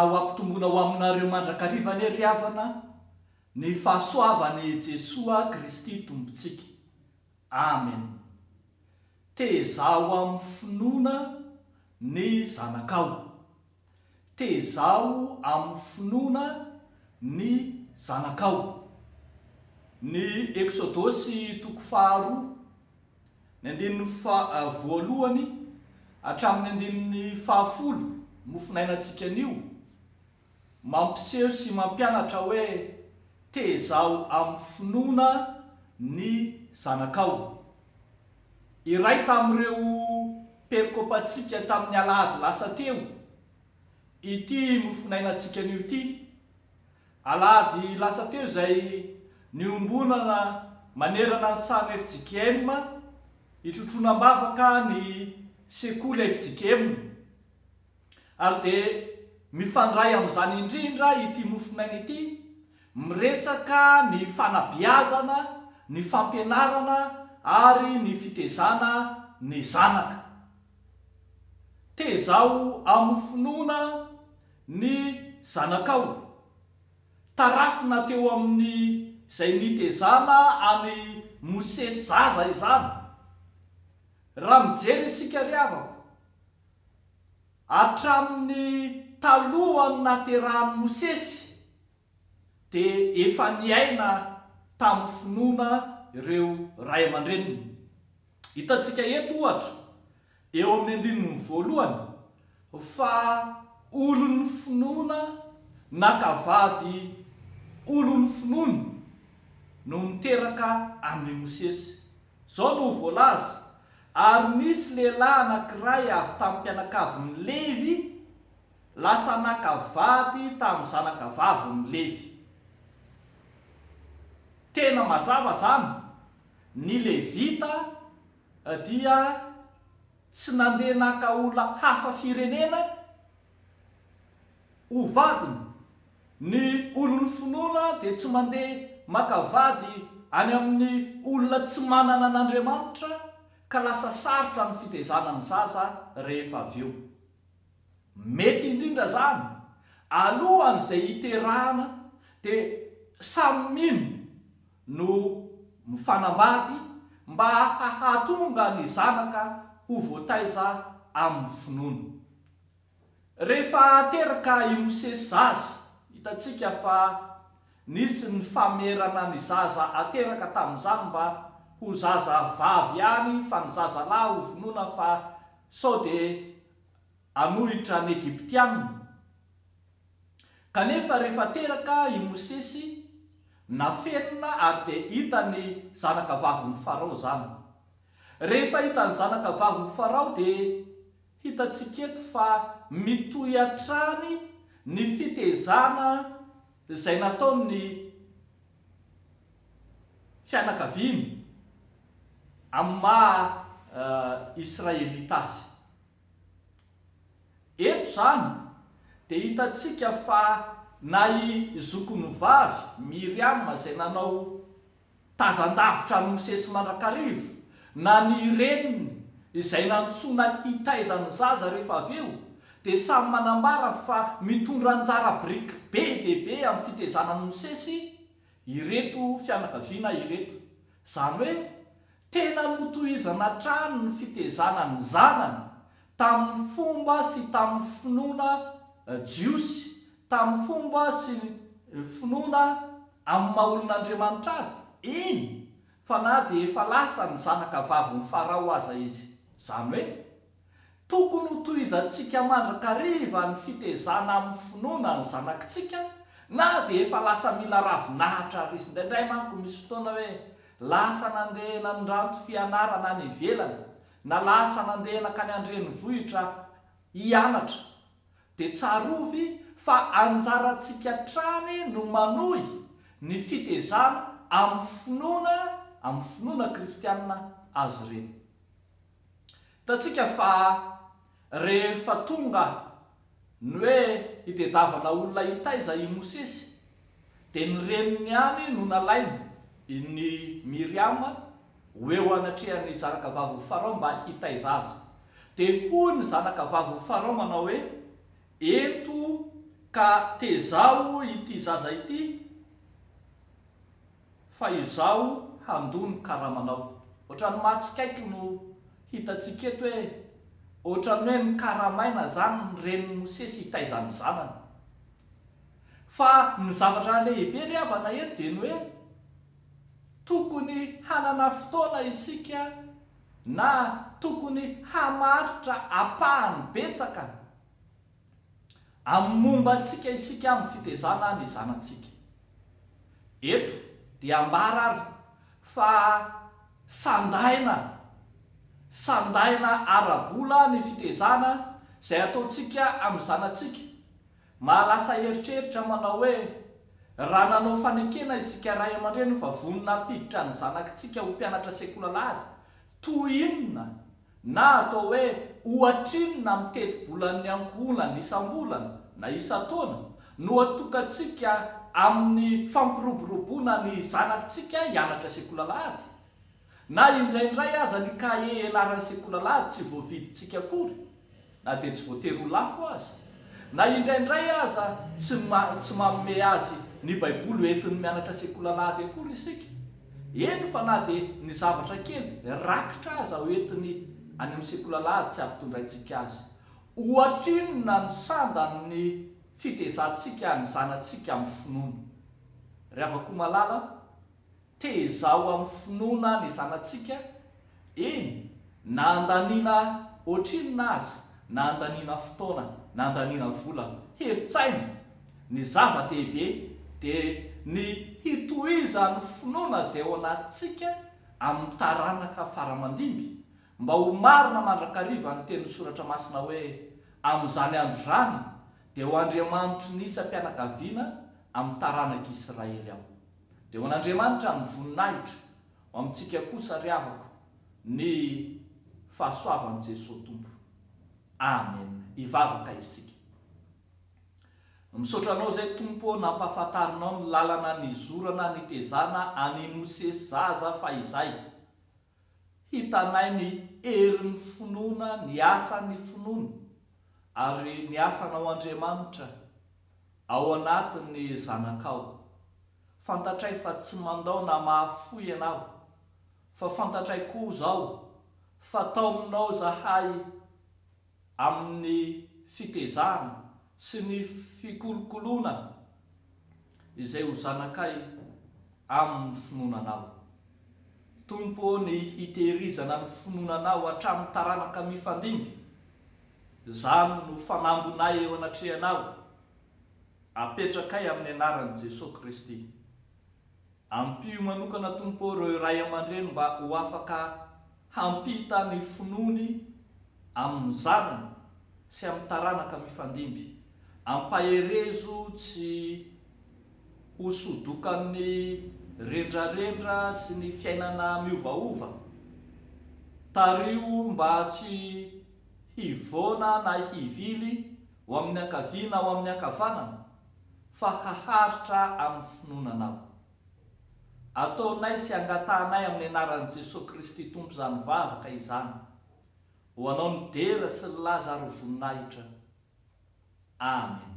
ho ampitombona ho aminareo mandrakariva ny riavana ny fahasoavany Jesoa Kristy tompontsika. Amen. Tezao amin'ny finoana ny zanakao. Tezao amin'ny finoana ny zanakao. Ny Exodosy 2 ny andininy voalohany hatramin'ny andininy 10 mofinainantsika anio mampiseho sy mampianatra hoe tezao amin'ny finoana ny zanakao. Iray tamin'ireo perikopantsika tamin'ny alahady lasa teo ity mofinainantsika anio ity. Alahady lasa teo izay niombonana manerana ny samy FJKM itrotroana-bavaka ny sekoly FJKM, ary dia mifandray amin'izany indrindra ity mofinaina ity, miresaka ny fanabeazana, ny fampianarana ary ny fitezana ny zanaka. Tezao amin'ny finoana ny zanakao. Tarafina teo amin'ny izay nitezana any Mosesy zaza izany. Raha mijery isika riavako, hatramin'ny talohany naterahany Mosesy dia efa niaina tamin'ny finoana ireo ray aman-dreniny. Hitantsika eto ohatra eo amin'ny andininy voalohany fa olon'ny finoana nakavady olon'ny finoana no niteraka amin'ny Mosesy. Zao no voalaza. Ary nisy lehilahy anankiray avy tamin'ny mpianakavin'ny Levy lasa nakavady tamin'ny zanakavavin'ny Levy. Tena mazava zany. Ny Levita dia tsy nandeha naka olona hafa firenena ho vadiny. Ny olon'ny finoana dia tsy mandeha makavady any amin'ny olona tsy manana an'Andriamanitra, ka lasa sarotra ny fitezana ny zaza rehefa avy eo. Mety indrindra zany. Alohan'izay hiterahana dia samy mino no mifanambady mba hahatonga ny zanaka ho voataiza amin'ny finoana. Rehefa teraka i Mosesy zaza, hitantsika fa nisy ny famerana ny zaza ateraka tamin'izany mba ho zaza vavy ihany, fa ny zaza lahy ho finoana fa sao dia hanohitra ny Egyptianina. Kanefa rehefa teraka i Mosesy nafenina ary dia hita ny zanakavavin'ny Farao zany. Rehefa hita ny zanakavavin'ny Farao dia hitantsika eto fa mitohy hatrany ny fitezana izay nataony fianakaviany amin'ny maha Israelita azy. Eto zany dia hitantsika fa na i zokony vavy Miriam izay nanao tazan-davitra ny Mosesy mandrakariva, na ny reniny izay nantsoina hitaizany zaza rehefa avy eo, dia samy manambara fa mitondra anjara biriky be dia be amin'ny fitezanan'ny Mosesy ireto fianakaviana ireto. Zany hoe tena notohizana hatrany ny fitezanany zanany tamin'ny fomba sy tamin'ny finoana jiosy, tamin'ny fomba sy finoana amin'ny maha-olon'Andriamanitra azy. Iny fa na dia efa lasa ny zanakavavin'ny Farao aza izy. Zany hoe tokony ho tohizantsika mandrakariva ny fitezana amin'ny finoana ny zanakitsika, na dia efa lasa mila ravinahitra ry indraindray manko misy fotoana hoe lasa nandeha nandranto fianarana any ivelany, na lasa nandeha nakany an-drenivohitra hianatra, dia tsarovy fa anjarantsika hatrany no manohy ny fitezana amin'ny finoana kristianina azy ireny. Hitantsika fa rehefa tonga ny hoe hitedavana olona hitaiza i Mosesy, dia ny reniny ihany no nalainy ny Miriam ho eo anatrehany zanakavavin'ny Farao mba hitaiza azy. Dia hoy ny zanakavavin'ny Farao manao hoe eto ka tezao ity zaza ity fa izao handony karamanao. Ohatrany matsikaiky no hitatsika eto hoe ohatrany hoe mikaramaina zany ny reniny Mosesy hitaizany zanany. Fa ny zavatra lehibe ry havana eto dia ny hoe tokony hanana fotoana isika na tokony hamaritra apahany betsaka amin'ny momba antsika isika amin'ny fitezana ny zanantsika. Eto dia ambara ary fa sandaina arabola ny fitezana izay ataontsika amin'ny zanantsika. Mahalasa eritreritra manao hoe raha nanao fanekena isika ray aman-dreny fa vonina apiditra ny zanakitsika ho mpianatra sekolalady, toy inona na atao hoe ohatrinona mitety-bolan'ny ankohonana isam-bolana na isa-taona no atokantsika amin'ny fampiroboroboana ny zanakitsika hianatra sekolalady, na indraindray aza ny kahie ianaran'ny sekolalady tsy voavidintsika akory na dia tsy voatery ho lafo aza, na indraindray aza tsy manome azy ny baiboly entiny mianatra sekolalady akory isika. Eny fa na dia ny zavatra kely rakitra aza hoentiny any amin'ny sekolalady tsy ampitondraintsika azy. Ohatrinona ny sandan'ny fitezantsika ny zanantsika amin'ny finoana. Ry havako malala, tezao amin'ny finoana ny zanantsika, eny na andaniana ohatrinona azy, na andaniana fotoana, na andaniana vola, heritsaina. Ny zava-dehibe dia ny hitohizan'ny finoana izay ao anatintsika amin'ny taranaka faramandimby, mba ho marina mandrakariva ny teny soratra masina hoe amin'izany andro zany dia ho Andriamanitry nisam-pianakaviana amin'ny taranaka Israely ao. Dia ho an'Andriamanitra ny voninahitra, ho amintsika kosa ry havako ny fahasoavan'i Jesosy Tompo. Amen. Ivavaka isika. Misaotra anao izay Tompo nampahafantarinao ny lalana nizorana nitezana any Mosesy zaza fa izay hitanay ny herin'ny finoana, ny asan'ny finoana ary ny asanao Andriamanitra ao anatin'ny zanakao. Fantatray fa tsy mandao na mahafoy ianao, fa fantatray koa zao fa tao aminao zahay amin'ny fitezana sy ny fikolokoloana izay ho zanakay amin'ny finoananao. Tompo ny hitehirizana ny finoananao hatramin'ny taranaka mifandimby, izany no fanambonay eo anatrehanao. Apetrakay amin'ny anaran'i Jesosy Kristy. Ampio manokana Tompo ireo ray aman-dreny mba ho afaka hampita ny finoany amin'ny zanany sy amin'ny taranaka mifandimby. Ampaherezo tsy ho sodokan'ny rendrarendra sy ny fiainana miovaova. Tario mba tsy hivona na hivily ho amin'ny ankaviana ho amin'ny ankavanana, fa haharitra amin'ny finoananao. Ataonay sy angatahnay amin'ny anaran'i Jesosy Kristy Tompo izany vavaka izany, ho anao ny dera sy ny laza ary voninahitra. Amen.